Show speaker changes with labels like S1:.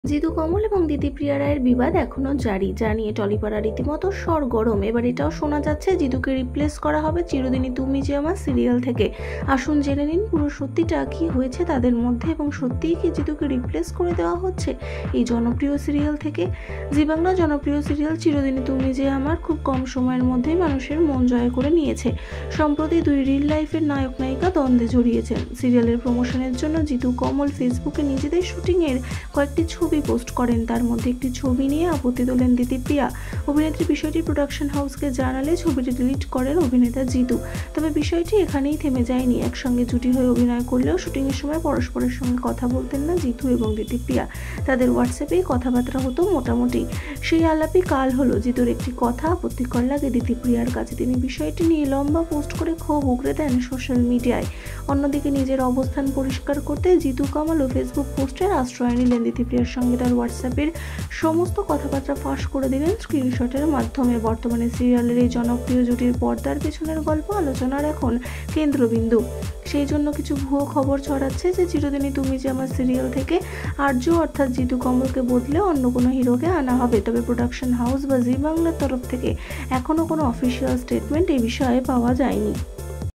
S1: জিতু কমল এবং দিতিপ্রিয়া রায়ের বিবাদ এখনো জারি, যা নিয়ে টলিপাড়া রীতিমতো সরগরম। এবার এটাও শোনা যাচ্ছে জিতুকে রিপ্লেস করা হবে চিরদিনই তুমি যে আমার সিরিয়াল থেকে। আসুন জেনে নিন পুরো সত্যিটা কি হয়েছে তাদের মধ্যে, এবং সত্যিই কি জিতুকে রিপ্লেস করে দেওয়া হচ্ছে এই জনপ্রিয় সিরিয়াল থেকে। জি বাংলা জনপ্রিয় সিরিয়াল চিরদিনই তুমি যে আমার খুব কম সময়ের মধ্যেই মানুষের মন জয় করে নিয়েছে। সম্প্রতি দুই রিল লাইফের নায়ক নায়িকা দ্বন্দ্বে জড়িয়েছেন। সিরিয়ালের প্রমোশনের জন্য জিতু কমল ফেসবুকে নিজেদের শুটিংয়ের কয়েকটি ছবি পোস্ট করেন। তার মধ্যে একটি ছবি নিয়ে আপত্তি তোলেন দিতিপ্রিয়া। অভিনেত্রী বিষয়টি প্রোডাকশন হাউসকে জানালে ছবিটি ডিলিট করেন অভিনেতা জিতু। তবে বিষয়টি এখানেই থেমে যায়নি। একসঙ্গে জুটি হয়ে অভিনয় করলেও শুটিংয়ের সময় পরস্পরের সঙ্গে কথা বলতেন না জিতু এবং দিতিপ্রিয়া। তাদের হোয়াটসঅ্যাপেই কথাবার্তা হতো মোটামুটি। সেই আলাপই কাল হলো। জিতুর একটি কথা আপত্তিকর লাগে দিতিপ্রিয়ার কাছে। তিনি বিষয়টি নিয়ে লম্বা পোস্ট করে ক্ষোভ উগরে দেন সোশ্যাল মিডিয়ায়। অন্যদিকে নিজের অবস্থান পরিষ্কার করতে জিতু কমলও ফেসবুক পোস্টের আশ্রয় নিলেন। দিতিপ্রিয়ার সঙ্গে তার হোয়াটসঅ্যাপের সমস্ত কথাবার্তা ফাঁস করে দিলেন স্ক্রিনশটের মাধ্যমে। বর্তমানে সিরিয়ালের এই জনপ্রিয় জুটির পর্দার পেছনের গল্প আলোচনার এখন কেন্দ্রবিন্দু। সেই জন্য কিছু ভুয়ো খবর ছড়াচ্ছে যে চিরদিনই তুমি যে আমার সিরিয়াল থেকে আর্য অর্থাৎ জিতু কমলকে বদলে অন্য কোনো হিরোকে আনা হবে। তবে প্রোডাকশন হাউস বা জি বাংলার তরফ থেকে এখনও কোনো অফিসিয়াল স্টেটমেন্ট এই বিষয়ে পাওয়া যায়নি।